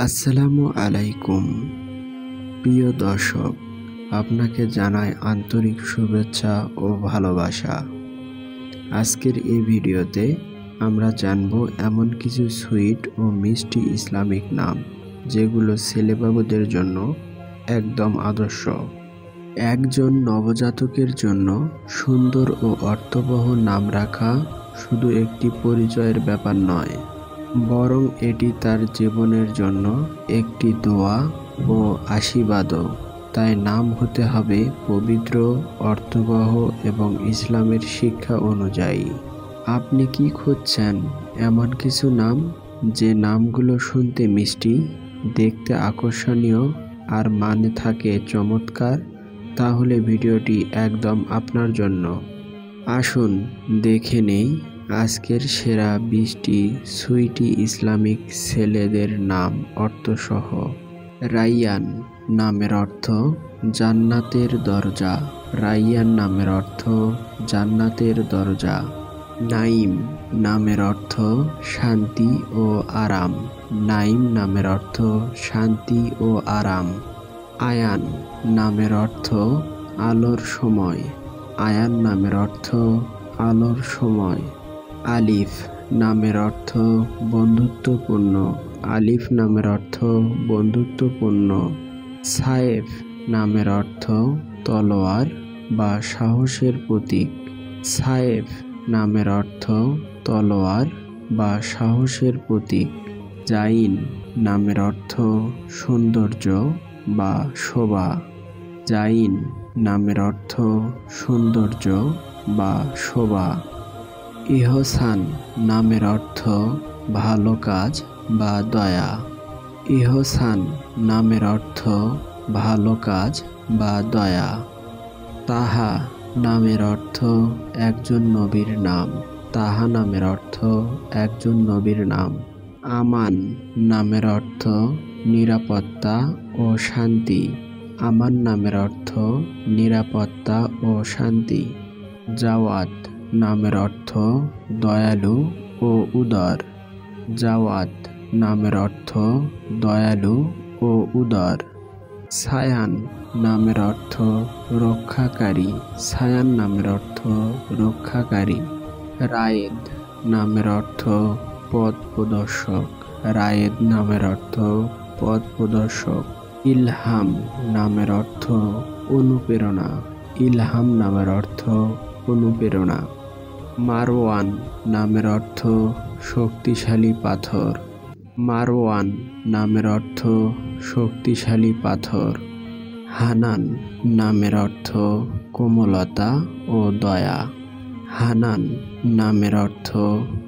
আসসালামু আলাইকুম প্রিয় দর্শক, আপনাকে জানাই আন্তরিক শুভেচ্ছা ও ভালোবাসা। আজকের এই ভিডিওতে আমরা জানব এমন কিছু সুইট ও মিষ্টি ইসলামিক নাম যেগুলো ছেলেবাবুদের জন্য একদম আদর্শ। একজন নবজাতকের জন্য সুন্দর ও অর্থবহ নাম রাখা শুধু একটি পরিচয়ের ব্যাপার নয়, বরং এটি তার জীবনের জন্য একটি দোয়া ও আশীর্বাদও। তাই নাম হতে হবে পবিত্র, অর্থবহ এবং ইসলামের শিক্ষা অনুযায়ী। আপনি কি খুঁজছেন এমন কিছু নাম যে নামগুলো শুনতে মিষ্টি, দেখতে আকর্ষণীয় আর মানে থাকে চমৎকার? তাহলে ভিডিওটি একদম আপনার জন্য। আসুন দেখে নেই আজকের সেরা 20টি সুইটি ইসলামিক ছেলেদের নাম অর্থসহ। রাইয়ান নামের অর্থ জান্নাতের দরজা। রাইয়ান নামের অর্থ জান্নাতের দরজা। নাইম নামের অর্থ শান্তি ও আরাম। নাইম নামের অর্থ শান্তি ও আরাম। আয়ান নামের অর্থ আলোর সময়। আয়ান নামের অর্থ আলোর সময়। আলিফ নামের অর্থ বন্ধুত্বপূর্ণ। আলিফ নামের অর্থ বন্ধুত্বপূর্ণ। সায়েফ নামের অর্থ তলোয়ার বা সাহসের প্রতীক। সায়েফ নামের অর্থ তলোয়ার বা সাহসের প্রতীক। জাইন নামের অর্থ সৌন্দর্য বা শোভা। জাইন নামের অর্থ সৌন্দর্য বা শোভা। ইহসান নামের অর্থ ভালো কাজ বা দয়া। ইহসান নামের অর্থ ভালো কাজ বা দয়া। তাহা নামের অর্থ একজন নবীর নাম। তাহা নামের অর্থ একজন নবীর নাম। আমান নামের অর্থ নিরাপত্তা ও শান্তি। আমান নামের অর্থ নিরাপত্তা ও শান্তি। জাওয়াদ নামের অর্থ দয়ালু ও উদার। জাওয়াদ নামের অর্থ দয়ালু ও উদার। সায়ান নামের অর্থ রক্ষাকারী। সায়ান নামের অর্থ রক্ষাকারী। রায়েদ নামের অর্থ পথ প্রদর্শক। রায়েদ নামের অর্থ পথ প্রদর্শক। ইলহাম নামের অর্থ অনুপ্রেরণা। ইলহাম নামের অর্থ অনুপ্রেরণা। মারওয়ান নামের অর্থ শক্তিশালী পাথর। মারওয়ান নামের অর্থ শক্তিশালী পাথর। হানান নামের অর্থ কোমলতা ও দয়া। হানান নামের অর্থ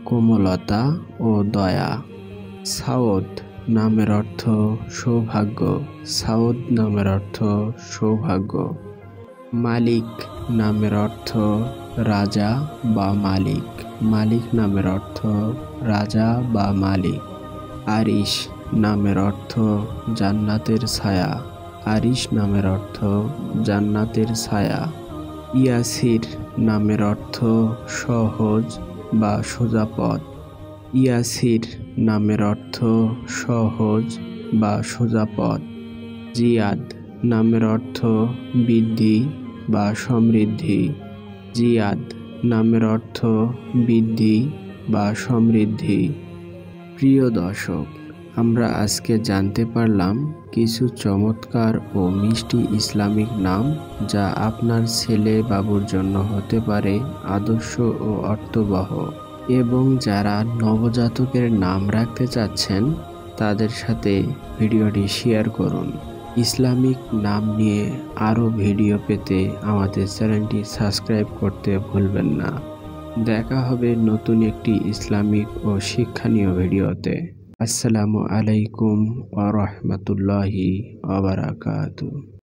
কোমলতা ও দয়া। সাউদ নামের অর্থ সৌভাগ্য। সাউদ নামের অর্থ সৌভাগ্য। মালিক নামের অর্থ রাজা বা মালিক। মালিক নামের অর্থ রাজা বা মালিক। আরিশ নামের অর্থ জান্নাতের ছায়া। আরিশ নামের অর্থ জান্নাতের ছায়া। ইয়াসির নামের অর্থ সহজ বা সোজা পথ। ইয়াসির নামের অর্থ সহজ বা সোজা পথ। জিয়াদ নামের অর্থ বৃদ্ধি বা সমৃদ্ধি। জিয়াদ নামের অর্থ বৃদ্ধি বা সমৃদ্ধি। প্রিয় দর্শক, আমরা আজকে জানতে পারলাম কিছু চমৎকার ও মিষ্টি ইসলামিক নাম যা আপনার ছেলে বাবুর জন্য হতে পারে আদর্শ ও অর্থবহ। এবং যারা নবজাতকের নাম রাখতে চাচ্ছেন তাদের সাথে ভিডিওটি শেয়ার করুন। ইসলামিক নাম নিয়ে আরও ভিডিও পেতে আমাদের চ্যানেলটি সাবস্ক্রাইব করতে ভুলবেন না। দেখা হবে নতুন একটি ইসলামিক ও শিক্ষণীয় ভিডিওতে। আসসালামু আলাইকুম ওয়া রাহমাতুল্লাহি ওয়া বারাকাতুহু।